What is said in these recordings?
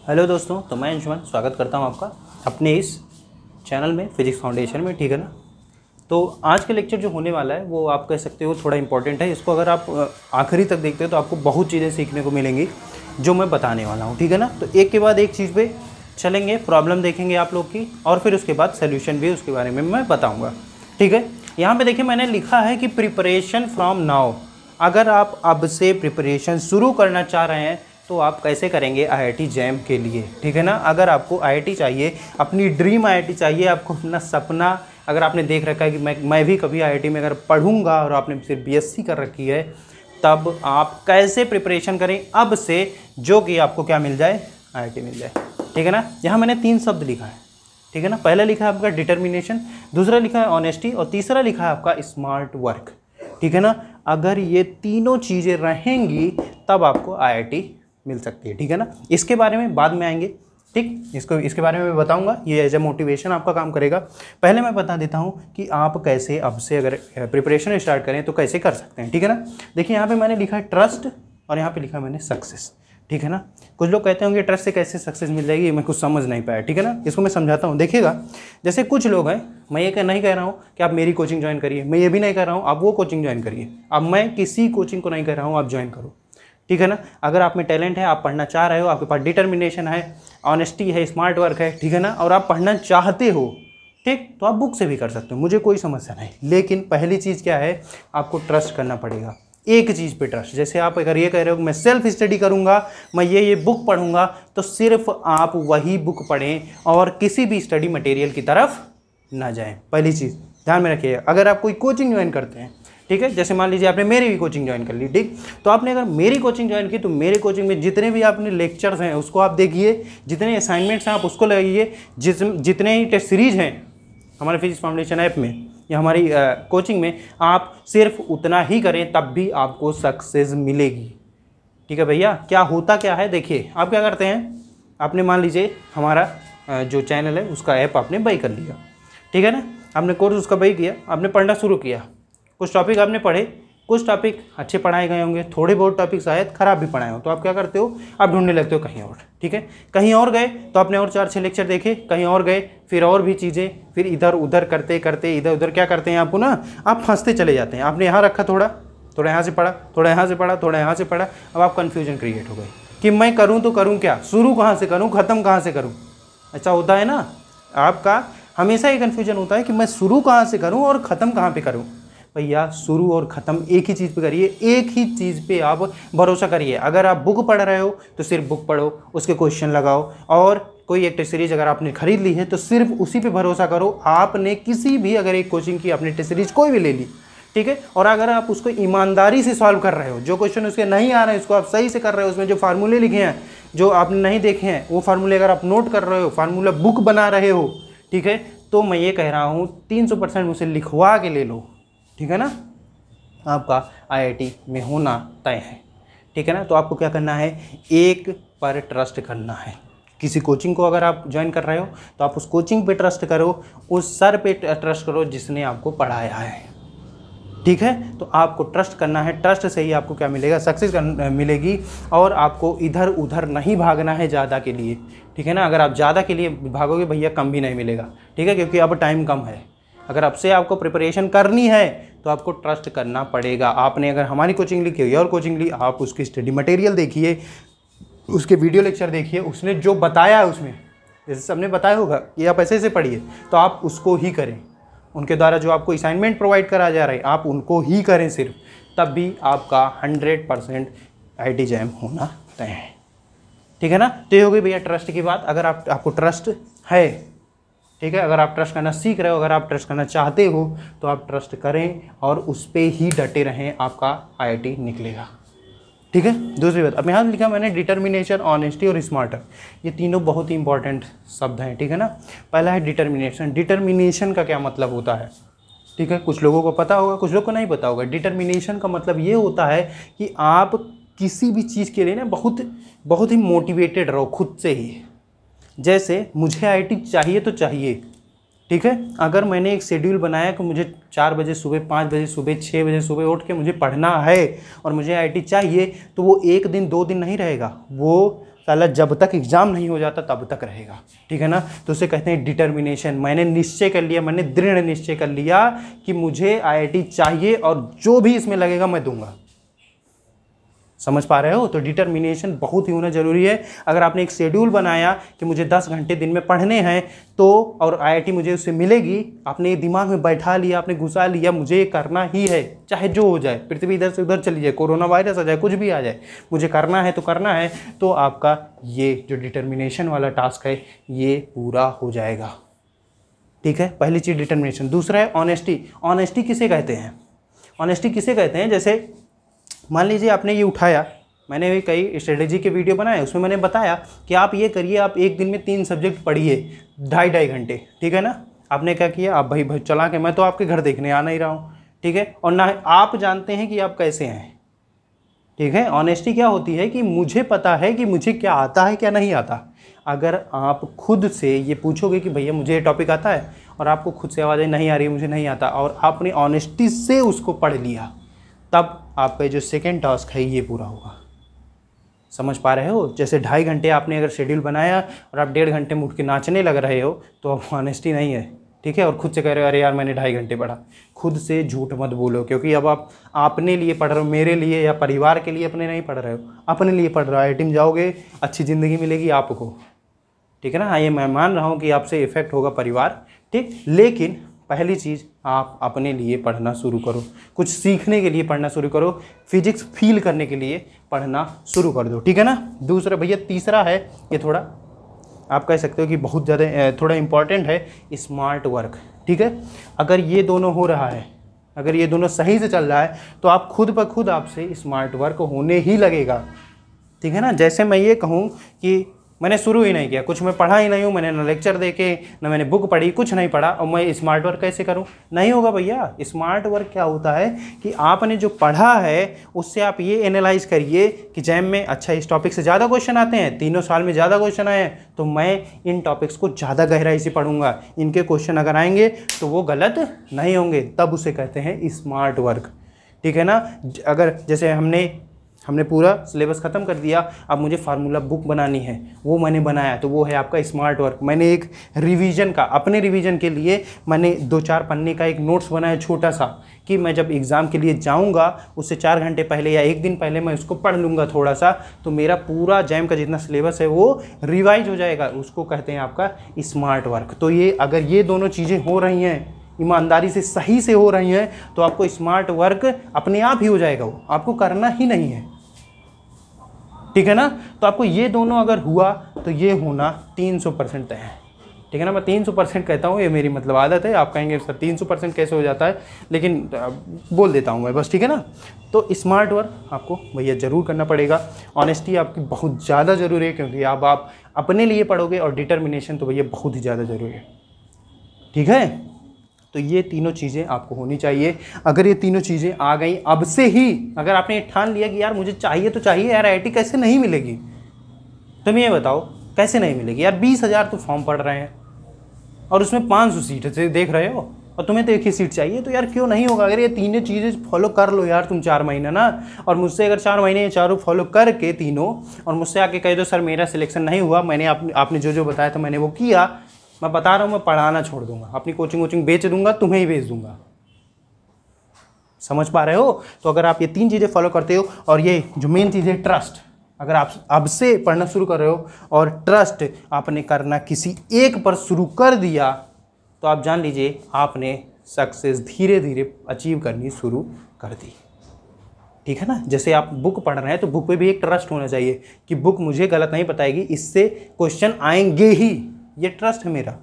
Hello दोस्तों, तो मैं अंशुमन स्वागत करता हूं आपका अपने इस चैनल में फिजिक्स फाउंडेशन में। ठीक है ना। तो आज का लेक्चर जो होने वाला है वो आप कह सकते हो थोड़ा इंपॉर्टेंट है। इसको अगर आप आखिरी तक देखते हो तो आपको बहुत चीज़ें सीखने को मिलेंगी जो मैं बताने वाला हूँ। ठीक है ना। तो एक के बाद एक चीज़ पे चलेंगे, प्रॉब्लम देखेंगे आप लोग की, और फिर उसके बाद सोल्यूशन भी उसके बारे में मैं बताऊँगा। ठीक है। यहाँ पर देखिए मैंने लिखा है कि प्रिपरेशन फ्रॉम नाउ। अगर आप अब से प्रिपरेशन शुरू करना चाह रहे हैं तो आप कैसे करेंगे आईआईटी जैम के लिए। ठीक है ना। अगर आपको आईआईटी चाहिए, अपनी ड्रीम आईआईटी चाहिए, आपको अपना सपना, अगर आपने देख रखा है कि मैं भी कभी आईआईटी में अगर पढ़ूंगा और आपने सिर्फ बीएससी कर रखी है, तब आप कैसे प्रिपरेशन करें अब से, जो कि आपको क्या मिल जाए, आईआईटी मिल जाए। ठीक है ना। यहाँ मैंने 3 शब्द लिखा है। ठीक है ना। पहला लिखा है आपका डिटर्मिनेशन, दूसरा लिखा है ऑनेस्टी, और तीसरा लिखा है आपका स्मार्ट वर्क। ठीक है ना। अगर ये तीनों चीज़ें रहेंगी तब आपको आईआईटी मिल सकती है। ठीक है ना। इसके बारे में बाद में आएंगे। ठीक, इसके बारे में मैं बताऊंगा, ये एज ए मोटिवेशन आपका काम करेगा। पहले मैं बता देता हूं कि आप कैसे अब से अगर प्रिपरेशन स्टार्ट करें तो कैसे कर सकते हैं। ठीक है ना। देखिए यहाँ पे मैंने लिखा है ट्रस्ट और यहाँ पे लिखा है मैंने सक्सेस। ठीक है ना। कुछ लोग कहते होंगे ट्रस्ट से कैसे सक्सेस मिल जाएगी, मैं कुछ समझ नहीं पाया। ठीक है ना। इसको मैं समझाता हूँ, देखिएगा। जैसे कुछ लोग हैं, मैं ये नहीं कह रहा हूँ कि आप मेरी कोचिंग ज्वाइन करिए, मैं ये भी नहीं कह रहा हूँ आप वो कोचिंग ज्वाइन करिए। अब मैं किसी कोचिंग को नहीं कह रहा हूँ आप ज्वाइन करो। ठीक है ना। अगर आप में टैलेंट है, आप पढ़ना चाह रहे हो, आपके पास डिटर्मिनेशन है, ऑनेस्टी है, स्मार्ट वर्क है, ठीक है ना, और आप पढ़ना चाहते हो, ठीक, तो आप बुक से भी कर सकते हो, मुझे कोई समस्या नहीं। लेकिन पहली चीज़ क्या है, आपको ट्रस्ट करना पड़ेगा एक चीज़ पे ट्रस्ट। जैसे आप अगर ये कह रहे हो कि मैं सेल्फ स्टडी करूंगा, मैं ये बुक पढ़ूंगा, तो सिर्फ आप वही बुक पढ़ें और किसी भी स्टडी मटेरियल की तरफ ना जाएं। पहली चीज़ ध्यान में रखिए। अगर आप कोई कोचिंग ज्वाइन करते हैं, ठीक है, जैसे मान लीजिए आपने मेरी भी कोचिंग ज्वाइन कर ली, ठीक, तो आपने अगर मेरी कोचिंग ज्वाइन की तो मेरे कोचिंग में जितने भी आपने लेक्चर्स हैं उसको आप देखिए, जितने असाइनमेंट्स हैं आप उसको लगाइए, जितने ही टेस्ट सीरीज हैं हमारे फिजिक्स फाउंडेशन ऐप में या हमारी कोचिंग में, आप सिर्फ उतना ही करें, तब भी आपको सक्सेस मिलेगी। ठीक है भैया। क्या होता क्या है, देखिए आप क्या करते हैं, आपने मान लीजिए हमारा जो चैनल है उसका ऐप आपने बाई कर लिया, ठीक है ना, आपने कोर्स उसका बाई किया, आपने पढ़ना शुरू किया, कुछ टॉपिक आपने पढ़े, कुछ टॉपिक अच्छे पढ़ाए गए होंगे, थोड़े बहुत टॉपिक शायद खराब भी पढ़ाए हो, तो आप क्या करते हो, आप ढूंढने लगते हो कहीं और। ठीक है। कहीं और गए तो आपने और 4-6 लेक्चर देखे, कहीं और गए फिर और भी चीज़ें, फिर इधर उधर करते करते इधर उधर क्या करते हैं आपको ना, आप फंसते चले जाते हैं। आपने यहाँ रखा, थोड़ा यहाँ से पढ़ा, थोड़ा यहाँ से पढ़ा, थोड़ा यहाँ से पढ़ा, अब आप कन्फ्यूजन क्रिएट हो गई कि मैं करूँ तो करूँ क्या, शुरू कहाँ से करूँ, ख़त्म कहाँ से करूँ। अच्छा होता है ना, आपका हमेशा ये कन्फ्यूजन होता है कि मैं शुरू कहाँ से करूँ और ख़त्म कहाँ पे करूँ। भैया शुरू और ख़त्म एक ही चीज़ पे करिए, एक ही चीज़ पे आप भरोसा करिए। अगर आप बुक पढ़ रहे हो तो सिर्फ बुक पढ़ो, उसके क्वेश्चन लगाओ, और कोई एक टेस्ट सीरीज अगर आपने खरीद ली है तो सिर्फ उसी पे भरोसा करो। आपने किसी भी अगर एक कोचिंग की आपने टेस्ट सीरीज कोई भी ले ली, ठीक है, और अगर आप उसको ईमानदारी से सॉल्व कर रहे हो, जो क्वेश्चन उसके नहीं आ रहे हैं उसको आप सही से कर रहे हो, उसमें जो फार्मूले लिखे हैं जो आपने नहीं देखे हैं वो फार्मूले अगर आप नोट कर रहे हो, फार्मूला बुक बना रहे हो, ठीक है, तो मैं ये कह रहा हूँ 300% मुझसे लिखवा के ले लो। ठीक है ना। आपका आईआईटी में होना तय है। ठीक है ना। तो आपको क्या करना है, एक पर ट्रस्ट करना है। किसी कोचिंग को अगर आप ज्वाइन कर रहे हो तो आप उस कोचिंग पे ट्रस्ट करो, उस सर पे ट्रस्ट करो जिसने आपको पढ़ाया है। ठीक है। तो आपको ट्रस्ट करना है, ट्रस्ट से ही आपको क्या मिलेगा, सक्सेस मिलेगी, और आपको इधर उधर नहीं भागना है ज़्यादा के लिए। ठीक है ना। अगर आप ज़्यादा के लिए भागोगे भैया कम भी नहीं मिलेगा। ठीक है, क्योंकि अब टाइम कम है। अगर अब से आपको प्रिपरेशन करनी है तो आपको ट्रस्ट करना पड़ेगा। आपने अगर हमारी कोचिंग ली, कोई और कोचिंग ली, आप उसकी स्टडी मटेरियल देखिए, उसके वीडियो लेक्चर देखिए, उसने जो बताया है उसमें, जैसे सबने बताया होगा कि आप ऐसे पढ़िए, तो आप उसको ही करें। उनके द्वारा जो आपको असाइनमेंट प्रोवाइड करा जा रहा है आप उनको ही करें सिर्फ, तब भी आपका 100% आईआईटी जैम होना तय है। ठीक है ना। तो ये हो गई भैया ट्रस्ट की बात। अगर आपको ट्रस्ट है, ठीक है, अगर आप ट्रस्ट करना सीख रहे हो, अगर आप ट्रस्ट करना चाहते हो तो आप ट्रस्ट करें और उस पर ही डटे रहें, आपका आईआईटी निकलेगा। ठीक है। दूसरी बात, अब यहाँ लिखा मैंने डिटर्मिनेशन, ऑनेस्टी और स्मार्ट, ये तीनों बहुत ही इंपॉर्टेंट शब्द हैं। ठीक है ना। पहला है डिटर्मिनेशन। डिटर्मिनेशन का क्या मतलब होता है, ठीक है, कुछ लोगों को पता होगा, कुछ लोग को नहीं पता होगा। डिटर्मिनेशन का मतलब ये होता है कि आप किसी भी चीज़ के लिए ना बहुत ही मोटिवेटेड रहो खुद से ही। जैसे मुझे आईआईटी चाहिए तो चाहिए, ठीक है, अगर मैंने एक शेड्यूल बनाया कि मुझे 4 बजे सुबह, 5 बजे सुबह, 6 बजे सुबह उठ के मुझे पढ़ना है और मुझे आईआईटी चाहिए, तो वो 1 दिन 2 दिन नहीं रहेगा, वो साला जब तक एग्ज़ाम नहीं हो जाता तब तक रहेगा, ठीक है ना। तो उसे कहते हैं डिटर्मिनेशन। मैंने निश्चय कर लिया, मैंने दृढ़ निश्चय कर लिया कि मुझे IIT चाहिए और जो भी इसमें लगेगा मैं दूंगा। समझ पा रहे हो। तो डिटर्मिनेशन बहुत ही होना जरूरी है। अगर आपने एक शेड्यूल बनाया कि मुझे 10 घंटे दिन में पढ़ने हैं तो, और IIT मुझे उससे मिलेगी, आपने ये दिमाग में बैठा लिया, आपने घुसा लिया, मुझे ये करना ही है, चाहे जो हो जाए, पृथ्वी इधर से उधर चली जाए, कोरोना वायरस आ जाए, कुछ भी आ जाए, मुझे करना है तो करना है, तो आपका ये जो डिटर्मिनेशन वाला टास्क है ये पूरा हो जाएगा, ठीक है। पहली चीज़ डिटर्मिनेशन। दूसरा है ऑनेस्टी। ऑनेस्टी किसे कहते हैं? ऑनेस्टी किसे कहते हैं? जैसे मान लीजिए आपने ये उठाया, मैंने भी कई स्ट्रेटेजी के वीडियो बनाए, उसमें मैंने बताया कि आप ये करिए, आप एक दिन में 3 सब्जेक्ट पढ़िए 2.5 घंटे, ठीक है ना। आपने क्या किया, आप भाई चला के, मैं तो आपके घर देखने आ नहीं रहा हूँ, ठीक है, और ना आप जानते हैं कि आप कैसे हैं, ठीक है। ऑनेस्टी क्या होती है कि मुझे पता है कि मुझे क्या आता है क्या नहीं आता। अगर आप खुद से ये पूछोगे कि भैया मुझे ये टॉपिक आता है, और आपको खुद से आवाज़ नहीं आ रही है, मुझे नहीं आता, और आपने ऑनेस्टी से उसको पढ़ लिया, तब आपका जो सेकेंड टास्क है ये पूरा होगा। समझ पा रहे हो। जैसे 2.5 घंटे आपने अगर शेड्यूल बनाया और आप 1.5 घंटे में उठ के नाचने लग रहे हो, तो अब ऑनेस्टी नहीं है, ठीक है। और खुद से कह रहे हो अरे यार मैंने 2.5 घंटे पढ़ा। खुद से झूठ मत बोलो, क्योंकि अब आप अपने लिए पढ़ रहे हो, मेरे लिए या परिवार के लिए अपने नहीं पढ़ रहे हो, अपने लिए पढ़ रहे हो। IIT में जाओगे, अच्छी ज़िंदगी मिलेगी आपको, ठीक है ना। हाँ, ये मैं मान रहा हूँ कि आपसे इफेक्ट होगा परिवार, ठीक, लेकिन पहली चीज़ आप अपने लिए पढ़ना शुरू करो, कुछ सीखने के लिए पढ़ना शुरू करो, फिजिक्स फील करने के लिए पढ़ना शुरू कर दो, ठीक है ना। दूसरा भैया तीसरा है, ये थोड़ा आप कह सकते हो कि बहुत ज़्यादा थोड़ा इम्पॉर्टेंट है, स्मार्ट वर्क, ठीक है। अगर ये दोनों हो रहा है, अगर ये दोनों सही से चल रहा है, तो आप खुद ब खुद आपसे स्मार्ट वर्क होने ही लगेगा, ठीक है ना। जैसे मैं ये कहूँ कि मैंने शुरू ही नहीं किया, कुछ मैं पढ़ा ही नहीं हूँ, मैंने ना लेक्चर देखे, ना मैंने बुक पढ़ी, कुछ नहीं पढ़ा, और मैं स्मार्ट वर्क कैसे करूँ? नहीं होगा भैया। स्मार्ट वर्क क्या होता है कि आपने जो पढ़ा है उससे आप ये एनालाइज करिए कि जैम में अच्छा इस टॉपिक से ज़्यादा क्वेश्चन आते हैं, 3 साल में ज़्यादा क्वेश्चन आए हैं, तो मैं इन टॉपिक्स को ज़्यादा गहराई से पढ़ूंगा, इनके क्वेश्चन अगर आएंगे तो वो गलत नहीं होंगे, तब उसे कहते हैं स्मार्ट वर्क, ठीक है ना। अगर जैसे हमने पूरा सिलेबस ख़त्म कर दिया, अब मुझे फार्मूला बुक बनानी है, वो मैंने बनाया, तो वो है आपका स्मार्ट वर्क। मैंने एक रिवीजन का, अपने रिवीजन के लिए मैंने 2-4 पन्ने का एक नोट्स बनाया छोटा सा, कि मैं जब एग्ज़ाम के लिए जाऊंगा उससे 4 घंटे पहले या 1 दिन पहले मैं उसको पढ़ लूँगा थोड़ा सा, तो मेरा पूरा जैम का जितना सिलेबस है वो रिवाइज हो जाएगा। उसको कहते हैं आपका स्मार्ट वर्क। तो ये अगर ये दोनों चीज़ें हो रही हैं, ईमानदारी से सही से हो रही हैं, तो आपको स्मार्ट वर्क अपने आप ही हो जाएगा, वो आपको करना ही नहीं है, ठीक है ना। तो आपको ये दोनों अगर हुआ तो ये होना 300% तय है, ठीक है ना। मैं 300% कहता हूँ, ये मेरी मतलब आदत है। आप कहेंगे सर 300% कैसे हो जाता है, लेकिन बोल देता हूँ मैं बस, ठीक है ना। तो स्मार्ट वर्क आपको भैया ज़रूर करना पड़ेगा। ऑनेस्टी आपकी बहुत ज़्यादा ज़रूरी है, क्योंकि अब आप अपने लिए पढ़ोगे, और डिटर्मिनेशन तो भैया बहुत ही ज़्यादा ज़रूरी है, ठीक है। तो ये तीनों चीज़ें आपको होनी चाहिए। अगर ये तीनों चीज़ें आ गई अब से ही, अगर आपने ठान लिया कि यार मुझे चाहिए तो चाहिए यार, IIT कैसे नहीं मिलेगी, तुम ये बताओ कैसे नहीं मिलेगी यार। 20,000 तो फॉर्म पड़ रहे हैं और उसमें 500 सीट देख रहे हो, और तुम्हें तो 1 ही सीट चाहिए, तो यार क्यों नहीं होगा। अगर ये तीनों चीज़ें फॉलो कर लो यार तुम 4 महीना ना, और मुझसे अगर 4 महीने ये चारों फॉलो करके तीनों, और मुझसे आके कह दो सर मेरा सिलेक्शन नहीं हुआ, मैंने आपने जो बताया था मैंने वो किया, मैं बता रहा हूँ मैं पढ़ाना छोड़ दूंगा, अपनी कोचिंग बेच दूंगा, तुम्हें ही बेच दूंगा। समझ पा रहे हो। तो अगर आप ये 3 चीज़ें फॉलो करते हो, और ये जो मेन चीज़ है ट्रस्ट, अगर आप अब से पढ़ना शुरू कर रहे हो और ट्रस्ट आपने करना किसी एक पर शुरू कर दिया, तो आप जान लीजिए आपने सक्सेस धीरे धीरे अचीव करनी शुरू कर दी, ठीक है ना। जैसे आप बुक पढ़ रहे हैं तो बुक पे भी एक ट्रस्ट होना चाहिए कि बुक मुझे गलत नहीं बताएगी, इससे क्वेश्चन आएंगे ही, ये ट्रस्ट है मेरा।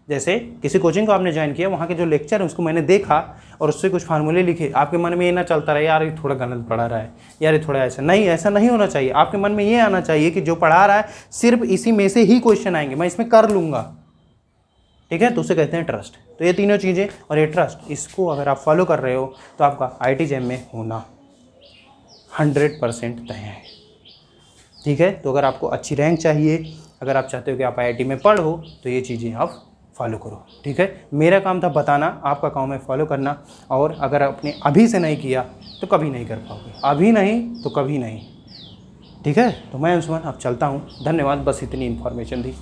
जैसे किसी कोचिंग को आपने ज्वाइन किया, वहाँ के जो लेक्चर है उसको मैंने देखा और उससे कुछ फार्मूले लिखे, आपके मन में ये ना चलता रहे यार ये थोड़ा गलत पढ़ा रहा है, यार ये थोड़ा ऐसा नहीं, ऐसा नहीं होना चाहिए। आपके मन में ये आना चाहिए कि जो पढ़ा रहा है सिर्फ इसी में से ही क्वेश्चन आएंगे, मैं इसमें कर लूँगा, ठीक है। तो उसे कहते हैं ट्रस्ट। तो ये तीनों चीज़ें और ये ट्रस्ट, इसको अगर आप फॉलो कर रहे हो तो आपका IIT जैम में होना 100% तय है, ठीक है। तो अगर आपको अच्छी रैंक चाहिए, अगर आप चाहते हो कि आप IIT में पढ़ो, तो ये चीज़ें आप फॉलो करो, ठीक है। मेरा काम था बताना, आपका काम है फॉलो करना। और अगर आपने अभी से नहीं किया तो कभी नहीं कर पाओगे, अभी नहीं तो कभी नहीं, ठीक है। तो मैं अंशुमन अब चलता हूँ, धन्यवाद, बस इतनी इन्फॉर्मेशन थी।